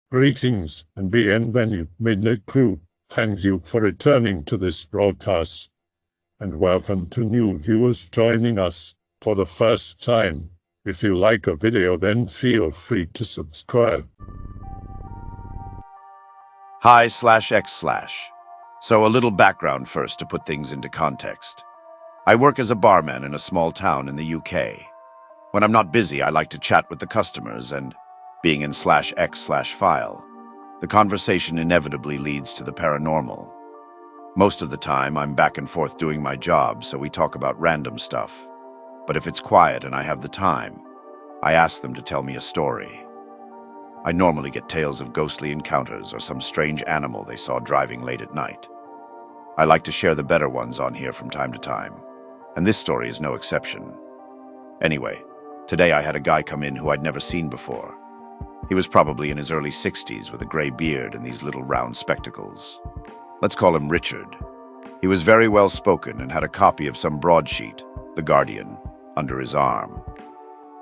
Greetings and bienvenue, Midnight Crew. Thank you for returning to this broadcast, and welcome to new viewers joining us for the first time. If you like a video, then feel free to subscribe. Hi/X/. So a little background first to put things into context. I work as a barman in a small town in the UK. When I'm not busy, I like to chat with the customers, and being in /X/file, the conversation inevitably leads to the paranormal. Most of the time, I'm back and forth doing my job, so we talk about random stuff. But if it's quiet and I have the time, I ask them to tell me a story. I normally get tales of ghostly encounters or some strange animal they saw driving late at night. I like to share the better ones on here from time to time, and this story is no exception. Anyway, today I had a guy come in who I'd never seen before. He was probably in his early 60s with a gray beard and these little round spectacles. Let's call him Richard. He was very well spoken and had a copy of some broadsheet, The Guardian, under his arm.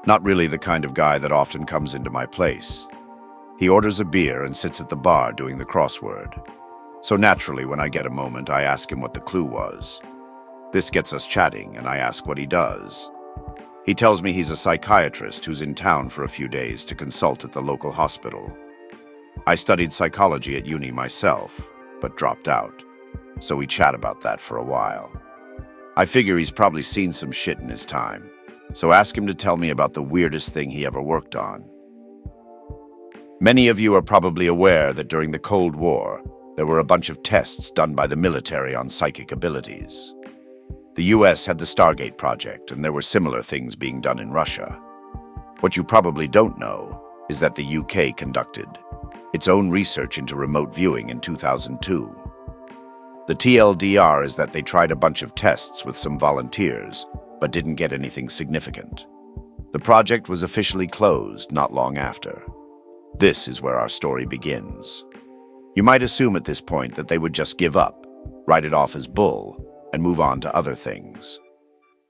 Not really the kind of guy that often comes into my place. He orders a beer and sits at the bar doing the crossword. So naturally, when I get a moment, I ask him what the clue was. This gets us chatting, and I ask what he does. He tells me he's a psychiatrist who's in town for a few days to consult at the local hospital. I studied psychology at uni myself, but dropped out. So we chat about that for a while. I figure he's probably seen some shit in his time, so ask him to tell me about the weirdest thing he ever worked on. Many of you are probably aware that during the Cold War, there were a bunch of tests done by the military on psychic abilities. The US had the Stargate project, and there were similar things being done in Russia. What you probably don't know is that the UK conducted its own research into remote viewing in 2002. The TLDR is that they tried a bunch of tests with some volunteers, but didn't get anything significant. The project was officially closed not long after. This is where our story begins. You might assume at this point that they would just give up, write it off as bull, and move on to other things.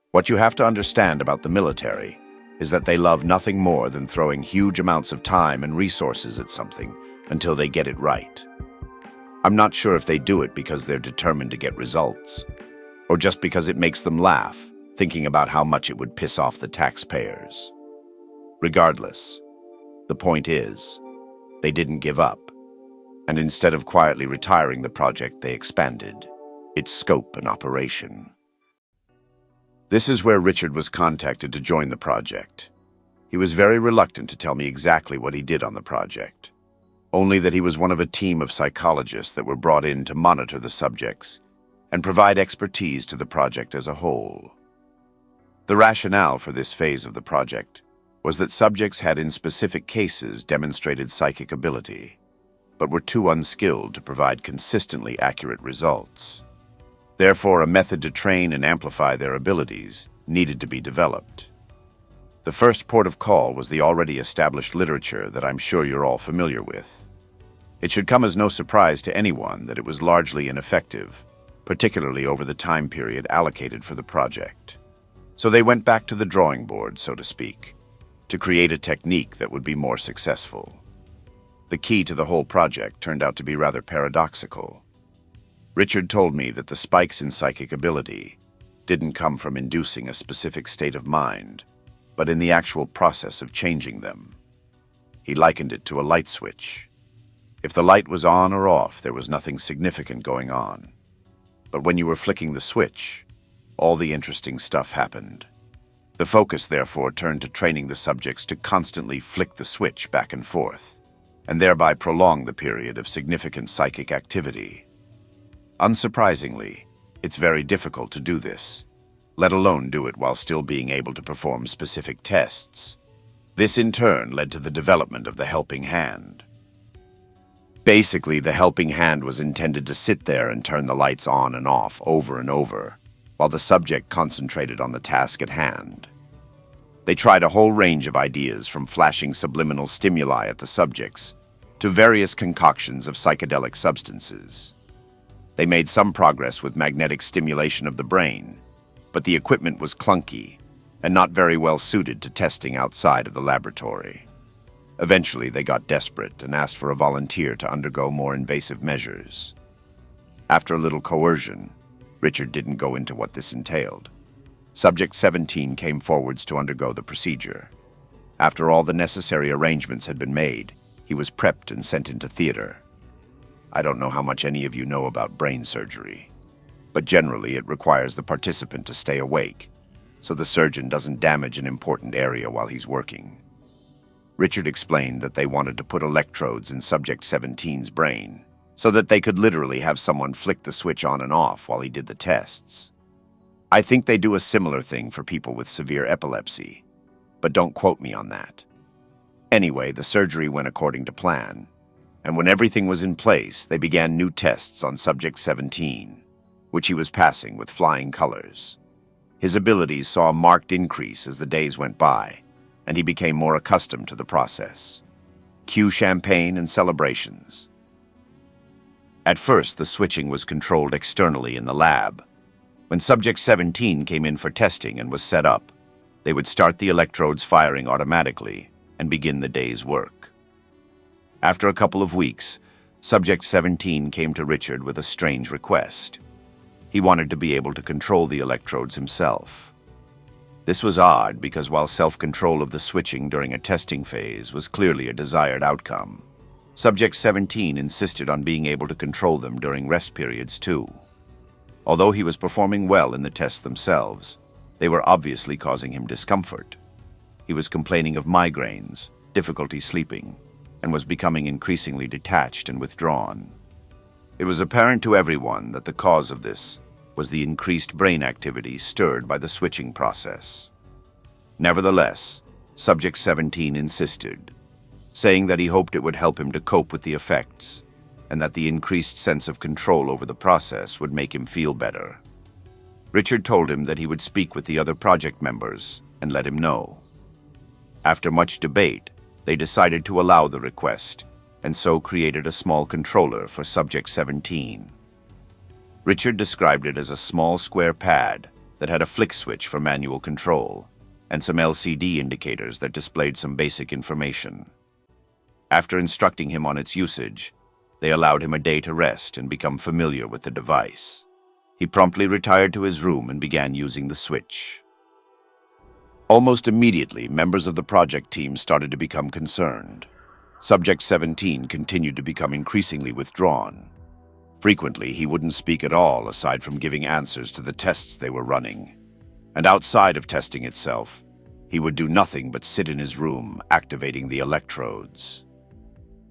What you have to understand about the military is that they love nothing more than throwing huge amounts of time and resources at something until they get it right. I'm not sure if they do it because they're determined to get results, or just because it makes them laugh, thinking about how much it would piss off the taxpayers. Regardless, the point is, they didn't give up, and instead of quietly retiring the project, they expanded its scope and operation. This is where Richard was contacted to join the project. He was very reluctant to tell me exactly what he did on the project, only that he was one of a team of psychologists that were brought in to monitor the subjects and provide expertise to the project as a whole. The rationale for this phase of the project was that subjects had in specific cases demonstrated psychic ability, but were too unskilled to provide consistently accurate results. Therefore, a method to train and amplify their abilities needed to be developed. The first port of call was the already established literature that I'm sure you're all familiar with. It should come as no surprise to anyone that it was largely ineffective, particularly over the time period allocated for the project. So they went back to the drawing board, so to speak, to create a technique that would be more successful. The key to the whole project turned out to be rather paradoxical. Richard told me that the spikes in psychic ability didn't come from inducing a specific state of mind, but in the actual process of changing them. He likened it to a light switch. If the light was on or off, there was nothing significant going on. But when you were flicking the switch, all the interesting stuff happened. The focus, therefore, turned to training the subjects to constantly flick the switch back and forth, and thereby prolong the period of significant psychic activity. Unsurprisingly, it's very difficult to do this, let alone do it while still being able to perform specific tests. This in turn led to the development of the helping hand. Basically, the helping hand was intended to sit there and turn the lights on and off over and over, while the subject concentrated on the task at hand. They tried a whole range of ideas, from flashing subliminal stimuli at the subjects to various concoctions of psychedelic substances. They made some progress with magnetic stimulation of the brain, but the equipment was clunky and not very well suited to testing outside of the laboratory. Eventually, they got desperate and asked for a volunteer to undergo more invasive measures. After a little coercion, Richard didn't go into what this entailed. Subject 17 came forwards to undergo the procedure. After all the necessary arrangements had been made, he was prepped and sent into theater. I don't know how much any of you know about brain surgery, but generally it requires the participant to stay awake, so the surgeon doesn't damage an important area while he's working. Richard explained that they wanted to put electrodes in Subject 17's brain, so that they could literally have someone flick the switch on and off while he did the tests. I think they do a similar thing for people with severe epilepsy, but don't quote me on that. Anyway, the surgery went according to plan, and when everything was in place, they began new tests on Subject 17, which he was passing with flying colors. His abilities saw a marked increase as the days went by, and he became more accustomed to the process. Cue champagne and celebrations. At first, the switching was controlled externally in the lab. When Subject 17 came in for testing and was set up, they would start the electrodes firing automatically and begin the day's work. After a couple of weeks, Subject 17 came to Richard with a strange request. He wanted to be able to control the electrodes himself. This was odd because while self-control of the switching during a testing phase was clearly a desired outcome, Subject 17 insisted on being able to control them during rest periods too. Although he was performing well in the tests themselves, they were obviously causing him discomfort. He was complaining of migraines, difficulty sleeping, and was becoming increasingly detached and withdrawn. It was apparent to everyone that the cause of this was the increased brain activity stirred by the switching process. Nevertheless, Subject 17 insisted, saying that he hoped it would help him to cope with the effects, and that the increased sense of control over the process would make him feel better. Richard told him that he would speak with the other project members and let him know. After much debate, they decided to allow the request, and so created a small controller for Subject 17. Richard described it as a small square pad that had a flick switch for manual control, and some LCD indicators that displayed some basic information. After instructing him on its usage, they allowed him a day to rest and become familiar with the device. He promptly retired to his room and began using the switch. Almost immediately, members of the project team started to become concerned. Subject 17 continued to become increasingly withdrawn. Frequently, he wouldn't speak at all aside from giving answers to the tests they were running. And outside of testing itself, he would do nothing but sit in his room, activating the electrodes.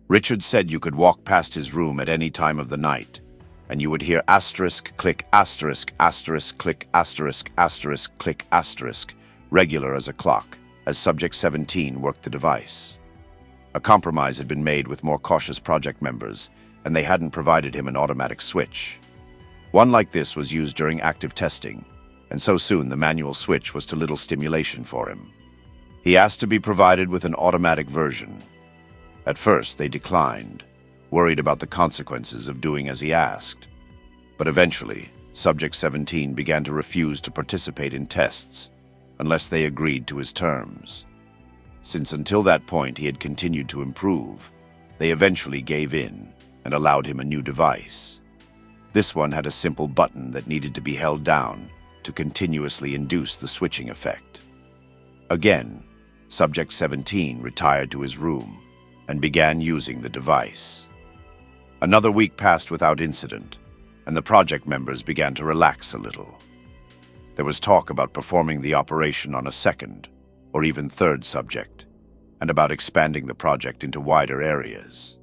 Richard said you could walk past his room at any time of the night, and you would hear asterisk, click, asterisk, asterisk, click, asterisk, asterisk, click, asterisk, regular as a clock, as Subject 17 worked the device. A compromise had been made with more cautious project members, and they hadn't provided him an automatic switch. One like this was used during active testing, and so soon the manual switch was too little stimulation for him. He asked to be provided with an automatic version. At first, they declined, worried about the consequences of doing as he asked. But eventually, Subject 17 began to refuse to participate in tests unless they agreed to his terms. Since until that point he had continued to improve, they eventually gave in and allowed him a new device. This one had a simple button that needed to be held down to continuously induce the switching effect. Again, Subject 17 retired to his room and began using the device. Another week passed without incident, and the project members began to relax a little. There was talk about performing the operation on a second or even third subject, and about expanding the project into wider areas.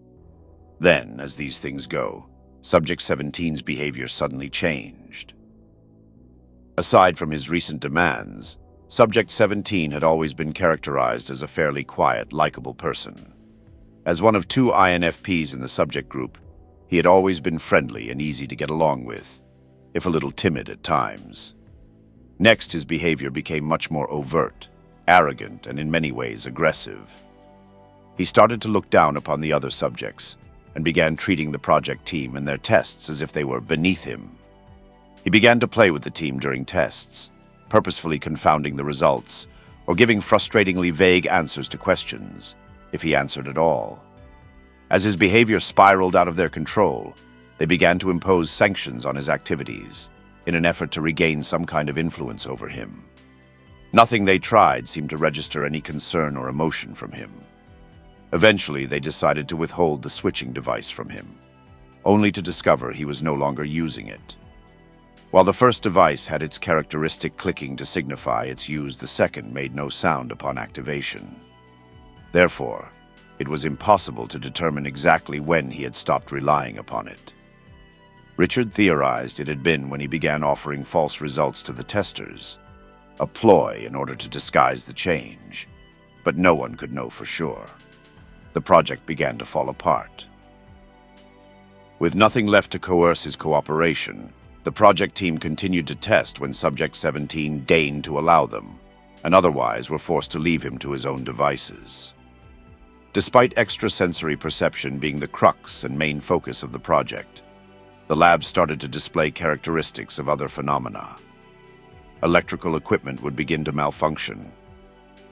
Then, as these things go, Subject 17's behavior suddenly changed. Aside from his recent demands, Subject 17 had always been characterized as a fairly quiet, likable person. As one of 2 INFPs in the subject group, he had always been friendly and easy to get along with, if a little timid at times. Next, his behavior became much more overt, arrogant, and in many ways aggressive. He started to look down upon the other subjects and began treating the project team and their tests as if they were beneath him. He began to play with the team during tests, purposefully confounding the results or giving frustratingly vague answers to questions, if he answered at all. As his behavior spiraled out of their control, they began to impose sanctions on his activities in an effort to regain some kind of influence over him. Nothing they tried seemed to register any concern or emotion from him. Eventually, they decided to withhold the switching device from him, only to discover he was no longer using it. While the first device had its characteristic clicking to signify its use, the second made no sound upon activation. Therefore, it was impossible to determine exactly when he had stopped relying upon it. Richard theorized it had been when he began offering false results to the testers, a ploy in order to disguise the change, but no one could know for sure. The project began to fall apart. With nothing left to coerce his cooperation, the project team continued to test when Subject 17 deigned to allow them, and otherwise were forced to leave him to his own devices. Despite extrasensory perception being the crux and main focus of the project, the lab started to display characteristics of other phenomena. Electrical equipment would begin to malfunction,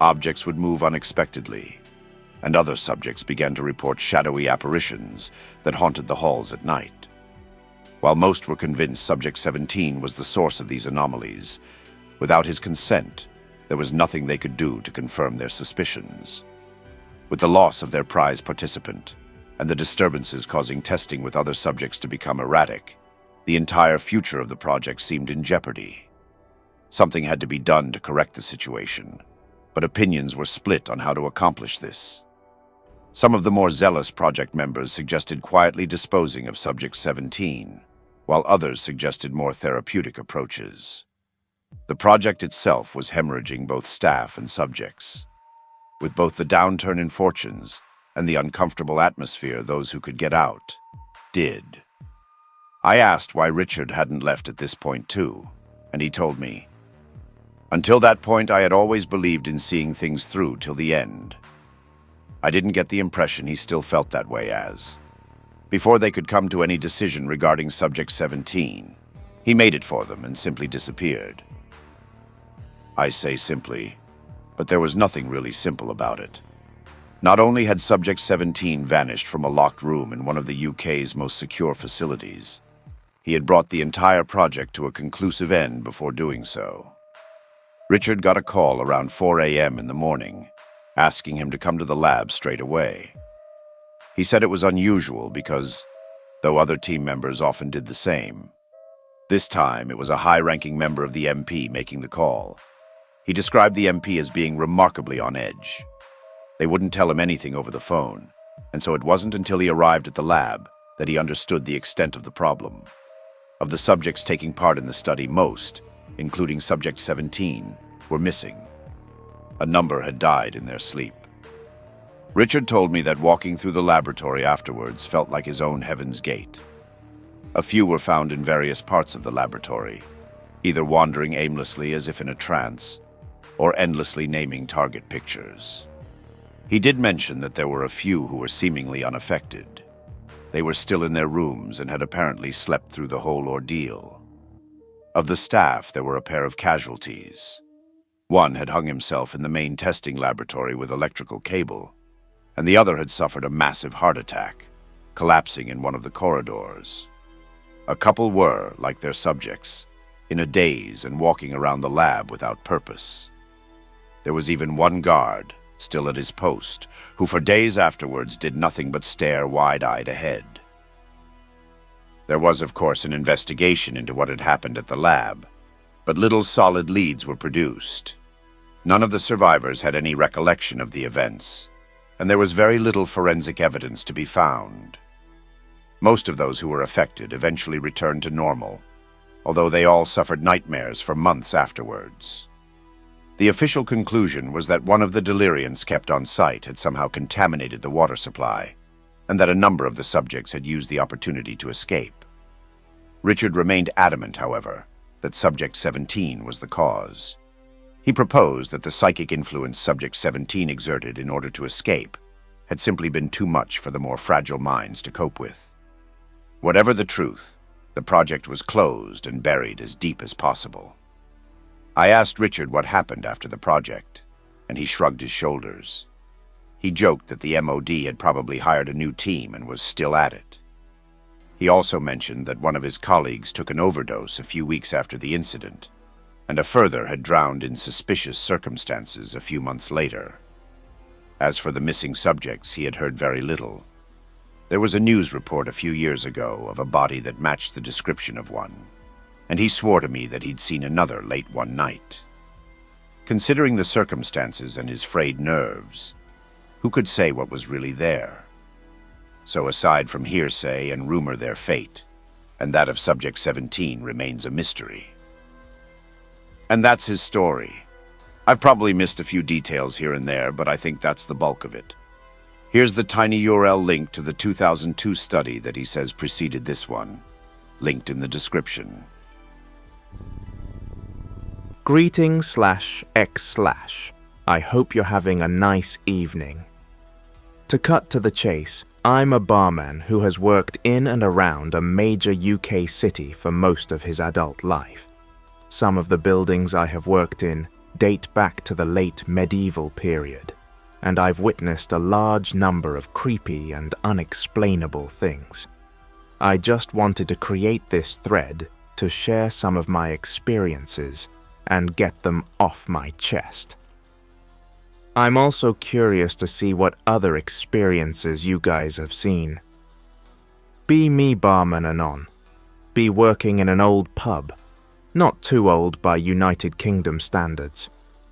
objects would move unexpectedly, and other subjects began to report shadowy apparitions that haunted the halls at night. While most were convinced Subject 17 was the source of these anomalies, without his consent, there was nothing they could do to confirm their suspicions. With the loss of their prize participant, and the disturbances causing testing with other subjects to become erratic, the entire future of the project seemed in jeopardy. Something had to be done to correct the situation, but opinions were split on how to accomplish this. Some of the more zealous project members suggested quietly disposing of Subject 17, while others suggested more therapeutic approaches. The project itself was hemorrhaging both staff and subjects. With both the downturn in fortunes and the uncomfortable atmosphere, those who could get out did. I asked why Richard hadn't left at this point too, and he told me, "Until that point, I had always believed in seeing things through till the end." I didn't get the impression he still felt that way as. Before they could come to any decision regarding Subject 17, he made it for them and simply disappeared. I say simply, but there was nothing really simple about it. Not only had Subject 17 vanished from a locked room in one of the UK's most secure facilities, he had brought the entire project to a conclusive end before doing so. Richard got a call around 4 a.m. in the morning, asking him to come to the lab straight away. He said it was unusual because, though other team members often did the same, this time it was a high-ranking member of the MP making the call. He described the MP as being remarkably on edge. They wouldn't tell him anything over the phone, and so it wasn't until he arrived at the lab that he understood the extent of the problem. Of the subjects taking part in the study, most, including Subject 17, were missing. A number had died in their sleep. Richard told me that walking through the laboratory afterwards felt like his own heaven's gate. A few were found in various parts of the laboratory, either wandering aimlessly as if in a trance, or endlessly naming target pictures. He did mention that there were a few who were seemingly unaffected. They were still in their rooms and had apparently slept through the whole ordeal. Of the staff, there were a pair of casualties. One had hung himself in the main testing laboratory with electrical cable, and the other had suffered a massive heart attack, collapsing in one of the corridors. A couple were, like their subjects, in a daze and walking around the lab without purpose. There was even one guard, still at his post, who for days afterwards did nothing but stare wide-eyed ahead. There was, of course, an investigation into what had happened at the lab, but little solid leads were produced. None of the survivors had any recollection of the events, and there was very little forensic evidence to be found. Most of those who were affected eventually returned to normal, although they all suffered nightmares for months afterwards. The official conclusion was that one of the deliriants kept on site had somehow contaminated the water supply, and that a number of the subjects had used the opportunity to escape. Richard remained adamant, however, that Subject 17 was the cause. He proposed that the psychic influence Subject 17 exerted in order to escape had simply been too much for the more fragile minds to cope with. Whatever the truth, the project was closed and buried as deep as possible. I asked Richard what happened after the project, and he shrugged his shoulders. He joked that the MOD had probably hired a new team and was still at it. He also mentioned that one of his colleagues took an overdose a few weeks after the incident, and a further had drowned in suspicious circumstances a few months later. As for the missing subjects, he had heard very little. There was a news report a few years ago of a body that matched the description of one, and he swore to me that he'd seen another late one night. Considering the circumstances and his frayed nerves, who could say what was really there? So aside from hearsay and rumor, their fate, and that of Subject 17, remains a mystery. And that's his story. I've probably missed a few details here and there, but I think that's the bulk of it. Here's the tiny URL link to the 2002 study that he says preceded this one, linked in the description. Greetings/X/. I hope you're having a nice evening. To cut to the chase, I'm a barman who has worked in and around a major UK city for most of his adult life. Some of the buildings I have worked in date back to the late medieval period, and I've witnessed a large number of creepy and unexplainable things. I just wanted to create this thread to share some of my experiences and get them off my chest. I'm also curious to see what other experiences you guys have seen. Be me barman anon. Be working in an old pub. Not too old by United Kingdom standards,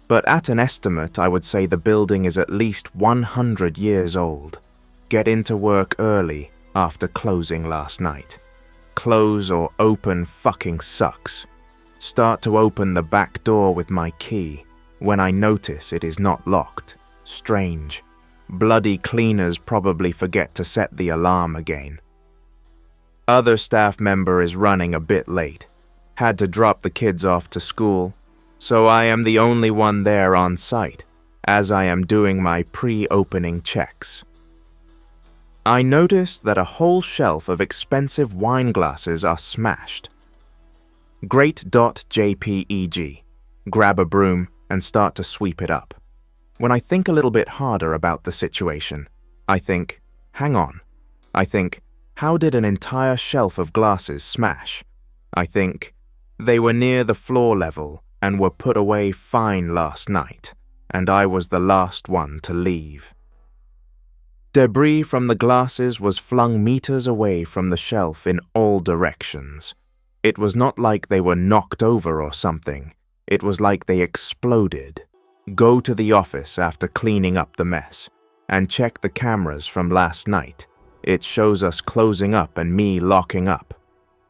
but at an estimate I would say the building is at least 100 years old. Get into work early after closing last night. Close or open fucking sucks. Start to open the back door with my key when I notice it is not locked. Strange. Bloody cleaners probably forget to set the alarm again. Other staff member is running a bit late. Had to drop the kids off to school, so I am the only one there on site, as I am doing my pre-opening checks. I notice that a whole shelf of expensive wine glasses are smashed. Great.jpeg. Grab a broom and start to sweep it up. When I think a little bit harder about the situation, I think, hang on. I think, how did an entire shelf of glasses smash? I think, they were near the floor level and were put away fine last night, and I was the last one to leave. Debris from the glasses was flung meters away from the shelf in all directions. It was not like they were knocked over or something. It was like they exploded. Go to the office after cleaning up the mess and check the cameras from last night. It shows us closing up and me locking up.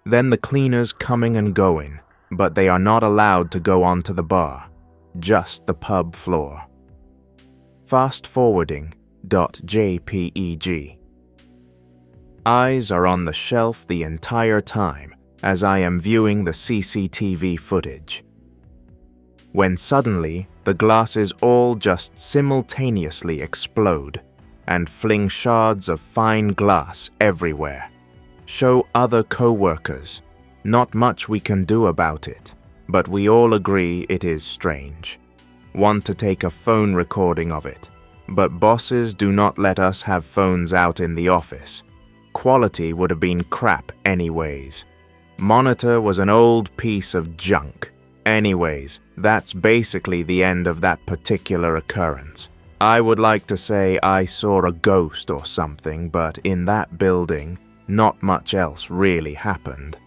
Then the cleaners coming and going, but they are not allowed to go onto the bar, just the pub floor. Fast-forwarding.jpeg. Eyes are on the shelf the entire time as I am viewing the CCTV footage. When suddenly, the glasses all just simultaneously explode and fling shards of fine glass everywhere. Show other co-workers. Not much we can do about it, but we all agree it is strange. Want to take a phone recording of it, but bosses do not let us have phones out in the office. Quality would have been crap anyways. Monitor was an old piece of junk. Anyways, that's basically the end of that particular occurrence. I would like to say I saw a ghost or something, but in that building, not much else really happened.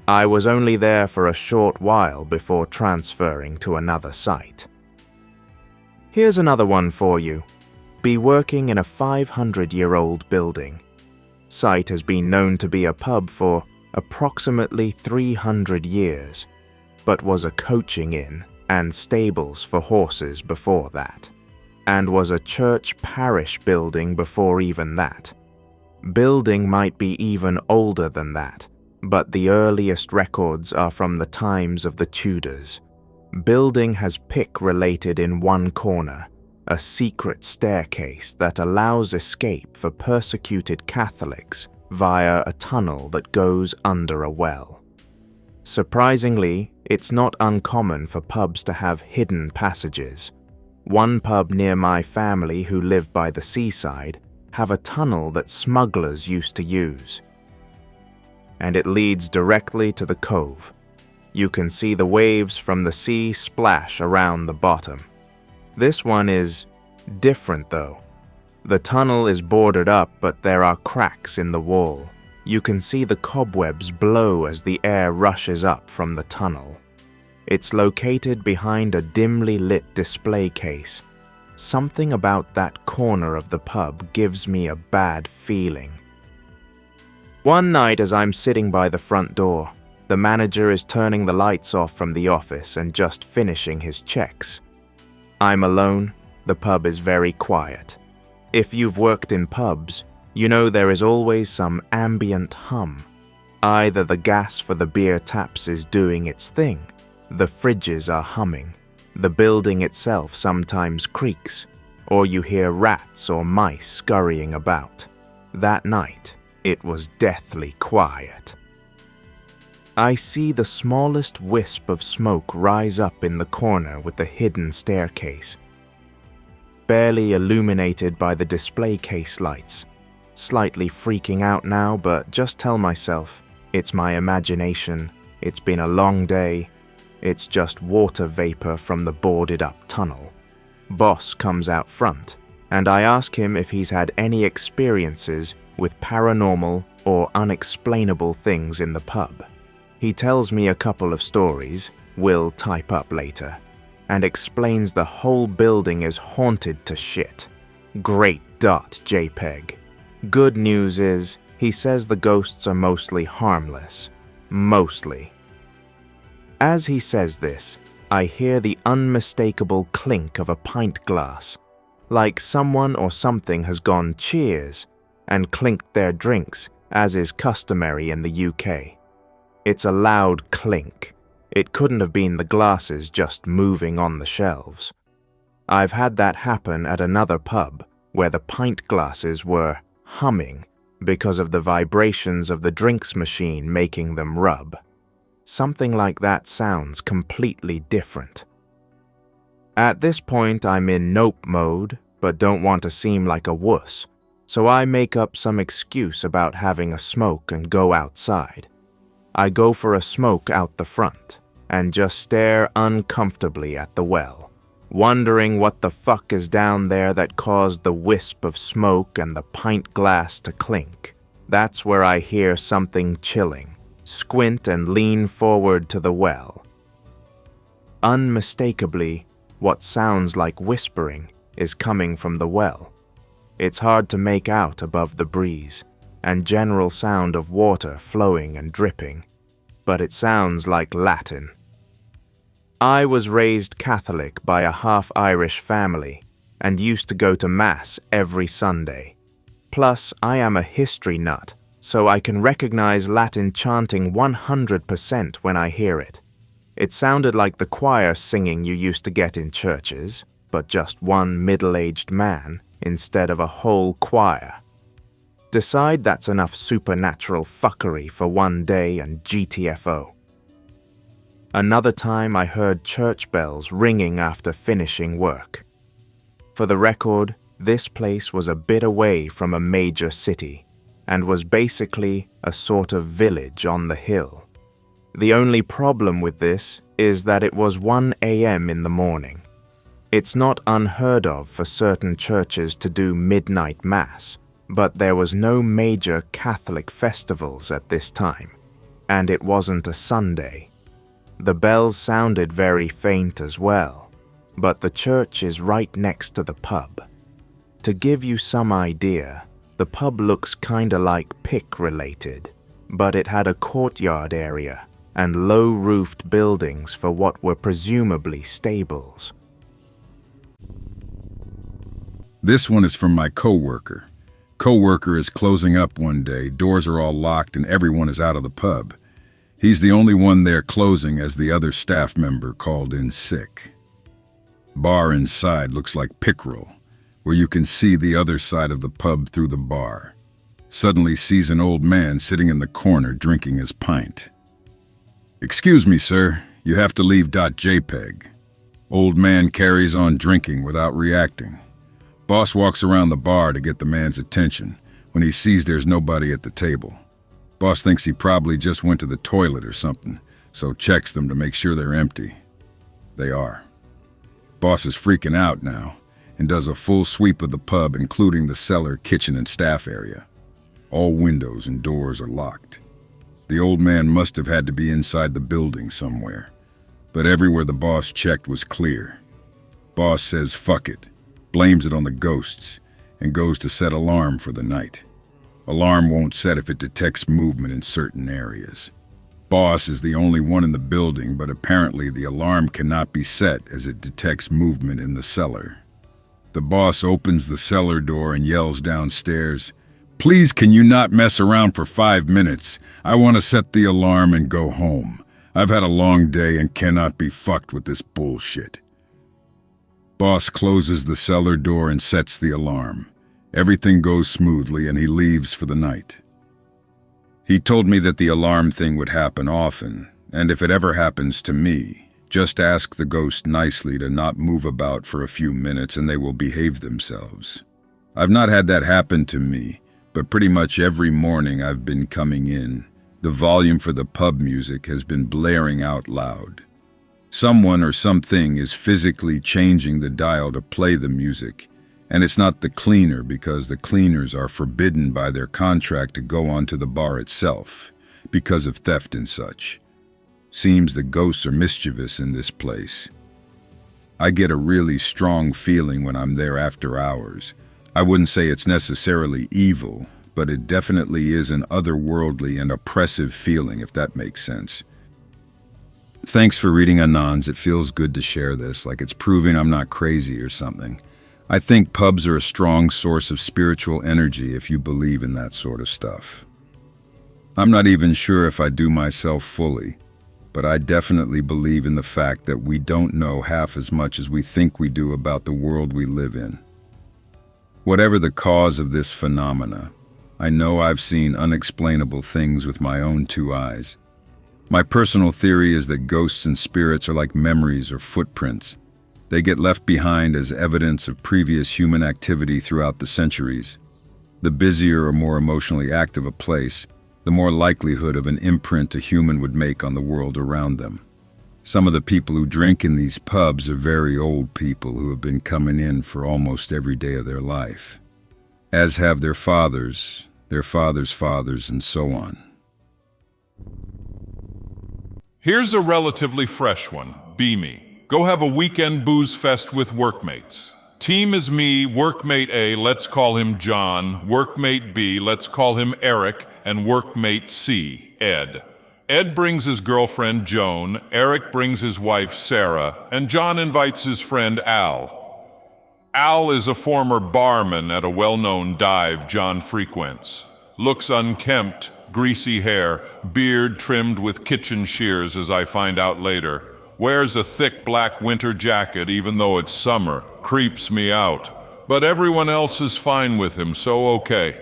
I was only there for a short while before transferring to another site. Here's another one for you. Be working in a 500-year-old building. Site has been known to be a pub for approximately 300 years, but was a coaching inn and stables for horses before that, and was a church parish building before even that. Building might be even older than that, but the earliest records are from the times of the Tudors. Building has pick related in one corner, a secret staircase that allows escape for persecuted Catholics via a tunnel that goes under a well. Surprisingly, it's not uncommon for pubs to have hidden passages. One pub near my family who live by the seaside have a tunnel that smugglers used to use. And it leads directly to the cove. You can see the waves from the sea splash around the bottom. This one is different though. The tunnel is boarded up, but there are cracks in the wall. You can see the cobwebs blow as the air rushes up from the tunnel. It's located behind a dimly lit display case. Something about that corner of the pub gives me a bad feeling. One night as I'm sitting by the front door, the manager is turning the lights off from the office and just finishing his checks. I'm alone. The pub is very quiet. If you've worked in pubs, you know there is always some ambient hum. Either the gas for the beer taps is doing its thing, the fridges are humming, the building itself sometimes creaks, or you hear rats or mice scurrying about. That night, it was deathly quiet. I see the smallest wisp of smoke rise up in the corner with the hidden staircase. Barely illuminated by the display case lights. Slightly freaking out now, but just tell myself, it's my imagination, it's been a long day, it's just water vapor from the boarded up tunnel. Boss comes out front, and I ask him if he's had any experiences with paranormal or unexplainable things in the pub. He tells me a couple of stories, we'll type up later, and explains the whole building is haunted to shit. Great .jpg. Good news is, he says the ghosts are mostly harmless. Mostly. As he says this, I hear the unmistakable clink of a pint glass, like someone or something has gone cheers and clinked their drinks, as is customary in the UK. It's a loud clink. It couldn't have been the glasses just moving on the shelves. I've had that happen at another pub where the pint glasses were humming because of the vibrations of the drinks machine making them rub. Something like that sounds completely different. At this point, I'm in nope mode, but don't want to seem like a wuss, so I make up some excuse about having a smoke and go outside. I go for a smoke out the front and just stare uncomfortably at the well, wondering what the fuck is down there that caused the wisp of smoke and the pint glass to clink. That's where I hear something chilling, squint and lean forward to the well. Unmistakably, what sounds like whispering is coming from the well. It's hard to make out above the breeze and general sound of water flowing and dripping, but it sounds like Latin. I was raised Catholic by a half-Irish family and used to go to Mass every Sunday. Plus, I am a history nut, so I can recognize Latin chanting 100% when I hear it. It sounded like the choir singing you used to get in churches, but just one middle-aged man instead of a whole choir. Decide that's enough supernatural fuckery for one day and GTFO. Another time I heard church bells ringing after finishing work. For the record, this place was a bit away from a major city and was basically a sort of village on the hill. The only problem with this is that it was 1 a.m. in the morning. It's not unheard of for certain churches to do midnight mass, but there was no major Catholic festivals at this time, and it wasn't a Sunday. The bells sounded very faint as well, but the church is right next to the pub. To give you some idea, the pub looks kinda like Pick related, but it had a courtyard area and low-roofed buildings for what were presumably stables. This one is from my coworker. Coworker is closing up one day, doors are all locked and everyone is out of the pub. He's the only one there closing as the other staff member called in sick. Bar inside looks like pickerel, where you can see the other side of the pub through the bar. Suddenly sees an old man sitting in the corner drinking his pint. "Excuse me, sir, you have to leave .jpg. Old man carries on drinking without reacting. Boss walks around the bar to get the man's attention when he sees there's nobody at the table. Boss thinks he probably just went to the toilet or something, so checks them to make sure they're empty. They are. Boss is freaking out now and does a full sweep of the pub, including the cellar, kitchen, and staff area. All windows and doors are locked. The old man must have had to be inside the building somewhere, but everywhere the boss checked was clear. Boss says fuck it, blames it on the ghosts, and goes to set alarm for the night. Alarm won't set if it detects movement in certain areas. Boss is the only one in the building, but apparently the alarm cannot be set as it detects movement in the cellar. The boss opens the cellar door and yells downstairs, "Please, can you not mess around for 5 minutes? I want to set the alarm and go home. I've had a long day and cannot be fucked with this bullshit." Boss closes the cellar door and sets the alarm. Everything goes smoothly and he leaves for the night. He told me that the alarm thing would happen often, and if it ever happens to me, just ask the ghost nicely to not move about for a few minutes and they will behave themselves. I've not had that happen to me, but pretty much every morning I've been coming in, the volume for the pub music has been blaring out loud. Someone or something is physically changing the dial to play the music, and it's not the cleaner because the cleaners are forbidden by their contract to go onto the bar itself because of theft and such. Seems the ghosts are mischievous in this place. I get a really strong feeling when I'm there after hours. I wouldn't say it's necessarily evil, but it definitely is an otherworldly and oppressive feeling, if that makes sense. Thanks for reading Anons. It feels good to share this, like it's proving I'm not crazy or something. I think pubs are a strong source of spiritual energy if you believe in that sort of stuff. I'm not even sure if I do myself fully, but I definitely believe in the fact that we don't know half as much as we think we do about the world we live in. Whatever the cause of this phenomena, I know I've seen unexplainable things with my own 2 eyes. My personal theory is that ghosts and spirits are like memories or footprints. They get left behind as evidence of previous human activity throughout the centuries. The busier or more emotionally active a place, the more likelihood of an imprint a human would make on the world around them. Some of the people who drink in these pubs are very old people who have been coming in for almost every day of their life, as have their fathers' fathers, and so on. Here's a relatively fresh one. Be me. Go have a weekend booze fest with workmates. Team is me, workmate A, let's call him John, workmate B, let's call him Eric, and workmate C, Ed. Ed brings his girlfriend Joan, Eric brings his wife Sarah, and John invites his friend Al. Al is a former barman at a well-known dive John frequents. Looks unkempt, greasy hair, beard trimmed with kitchen shears as I find out later. Wears a thick black winter jacket even though it's summer. Creeps me out. But everyone else is fine with him, so okay.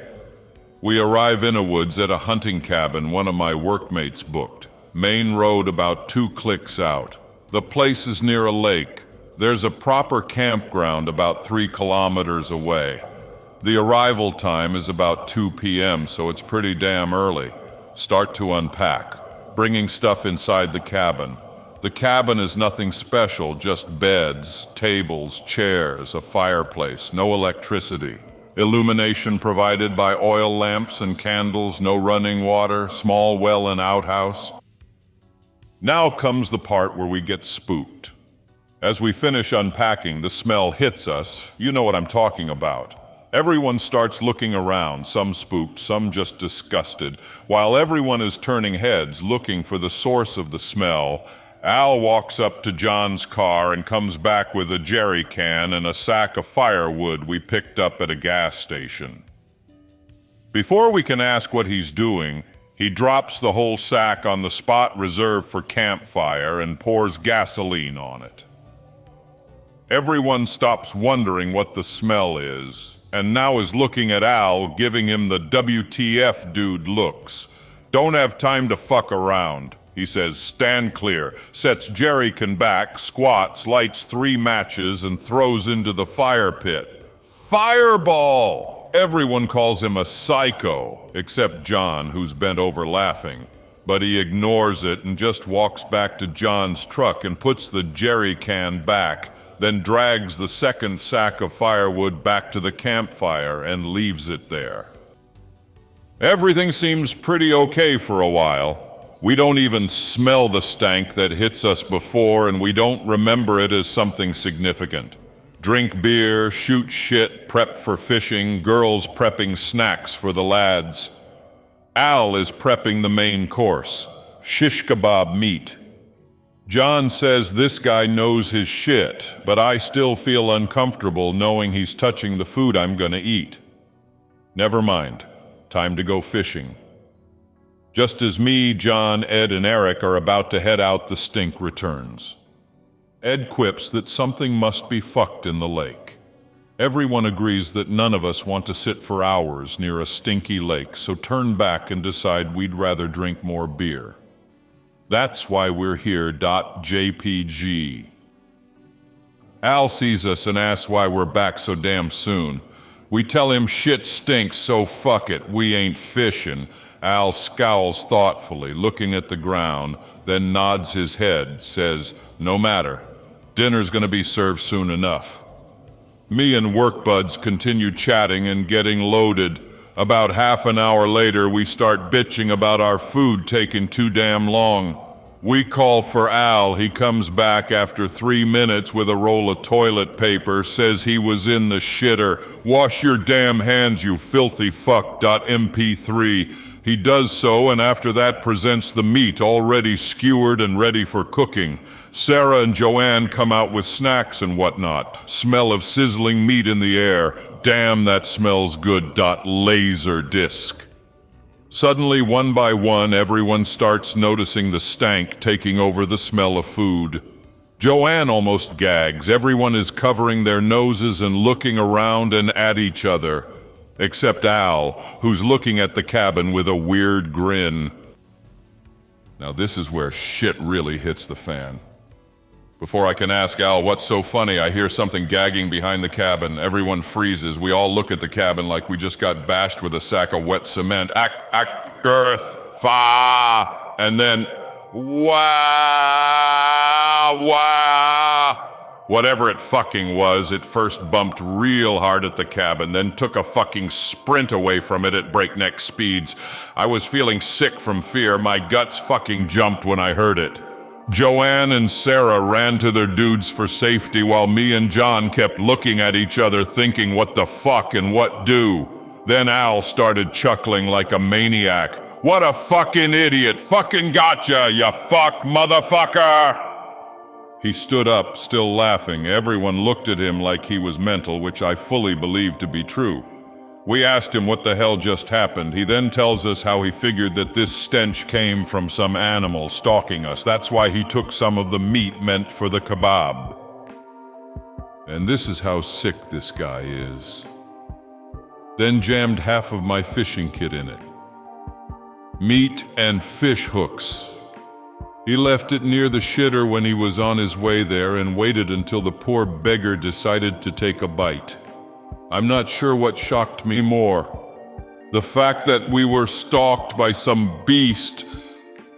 We arrive in a woods at a hunting cabin one of my workmates booked. Main road about 2 clicks out. The place is near a lake. There's a proper campground about 3 kilometers away. The arrival time is about 2 p.m., so it's pretty damn early. Start to unpack, bringing stuff inside the cabin. The cabin is nothing special, just beds, tables, chairs, a fireplace, no electricity. Illumination provided by oil lamps and candles, no running water, small well and outhouse. Now comes the part where we get spooked. As we finish unpacking, the smell hits us. You know what I'm talking about. Everyone starts looking around, some spooked, some just disgusted. While everyone is turning heads, looking for the source of the smell, Al walks up to John's car and comes back with a jerry can and a sack of firewood we picked up at a gas station. Before we can ask what he's doing, he drops the whole sack on the spot reserved for campfire and pours gasoline on it. Everyone stops wondering what the smell is, and now is looking at Al, giving him the WTF dude looks. Don't have time to fuck around. He says, "Stand clear," sets jerrycan back, squats, lights 3 matches, and throws into the fire pit. Fireball! Everyone calls him a psycho, except John, who's bent over laughing. But he ignores it and just walks back to John's truck and puts the jerry can back, then drags the second sack of firewood back to the campfire and leaves it there. Everything seems pretty okay for a while. We don't even smell the stank that hits us before, and we don't remember it as something significant. Drink beer, shoot shit, prep for fishing, girls prepping snacks for the lads. Al is prepping the main course, shish kebab meat. John says this guy knows his shit, but I still feel uncomfortable knowing he's touching the food I'm gonna eat. Never mind, time to go fishing. Just as me, John, Ed, and Eric are about to head out, the stink returns. Ed quips that something must be fucked in the lake. Everyone agrees that none of us want to sit for hours near a stinky lake, so turn back and decide we'd rather drink more beer. That's why we're here. .jpg. Al sees us and asks why we're back so damn soon. We tell him shit stinks, so fuck it, we ain't fishing. Al scowls thoughtfully, looking at the ground, then nods his head, says, "No matter. Dinner's gonna be served soon enough." Me and work buds continue chatting and getting loaded. About half an hour later, we start bitching about our food taking too damn long. We call for Al. He comes back after 3 minutes with a roll of toilet paper, says he was in the shitter. "Wash your damn hands, you filthy fuck." .mp3. He does so, and after that presents the meat already skewered and ready for cooking. Sarah and Joanne come out with snacks and whatnot. Smell of sizzling meat in the air. Damn, that smells good. Laser disc. Suddenly, one by one, everyone starts noticing the stank taking over the smell of food. Joanne almost gags. Everyone is covering their noses and looking around and at each other. Except Al, who's looking at the cabin with a weird grin. Now this is where shit really hits the fan. Before I can ask Al what's so funny, I hear something gagging behind the cabin. Everyone freezes. We all look at the cabin like we just got bashed with a sack of wet cement. Girth, fa, and then wah. Whatever it fucking was, it first bumped real hard at the cabin, then took a fucking sprint away from it at breakneck speeds. I was feeling sick from fear. My guts fucking jumped when I heard it. Joanne and Sarah ran to their dudes for safety while me and John kept looking at each other thinking what the fuck and what do. Then Al started chuckling like a maniac. "What a fucking idiot! Fucking gotcha, you fuck motherfucker!" He stood up, still laughing. Everyone looked at him like he was mental, which I fully believe to be true. We asked him what the hell just happened. He then tells us how he figured that this stench came from some animal stalking us. That's why he took some of the meat meant for the kebab. And this is how sick this guy is. Then jammed half of my fishing kit in it. Meat and fish hooks. He left it near the shitter when he was on his way there and waited until the poor beggar decided to take a bite. I'm not sure what shocked me more. The fact that we were stalked by some beast,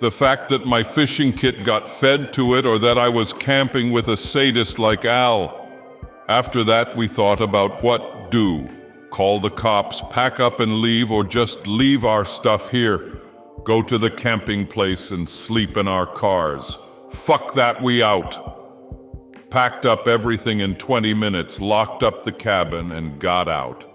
the fact that my fishing kit got fed to it, or that I was camping with a sadist like Al. After that, we thought about what do. Call the cops, pack up and leave, or just leave our stuff here. Go to the camping place and sleep in our cars. Fuck that, we out. Packed up everything in 20 minutes, locked up the cabin, and got out.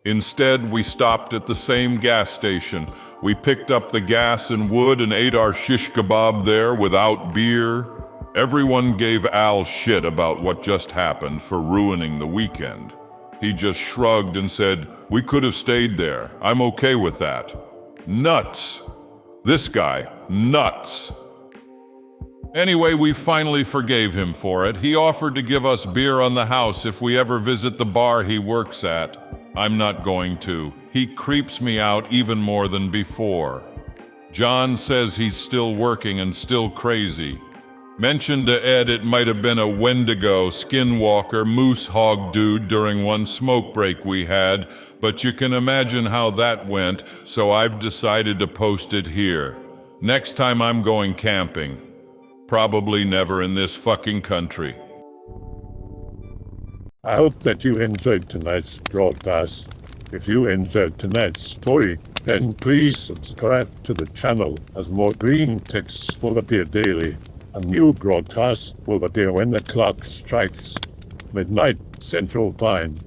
Instead, we stopped at the same gas station. We picked up the gas and wood and ate our shish kebab there without beer. Everyone gave Al shit about what just happened for ruining the weekend. He just shrugged and said, "We could have stayed there. I'm okay with that." Nuts. This guy, nuts. Anyway, we finally forgave him for it. He offered to give us beer on the house if we ever visit the bar he works at. I'm not going to. He creeps me out even more than before. John says he's still working and still crazy. Mentioned to Ed it might have been a Wendigo, skinwalker, moose hog dude during one smoke break we had, but you can imagine how that went, so I've decided to post it here. Next time I'm going camping. Probably never in this fucking country. I hope that you enjoyed tonight's broadcast. If you enjoyed tonight's story, then please subscribe to the channel as more Greentext will appear daily. A new broadcast will appear when the clock strikes midnight Central Time.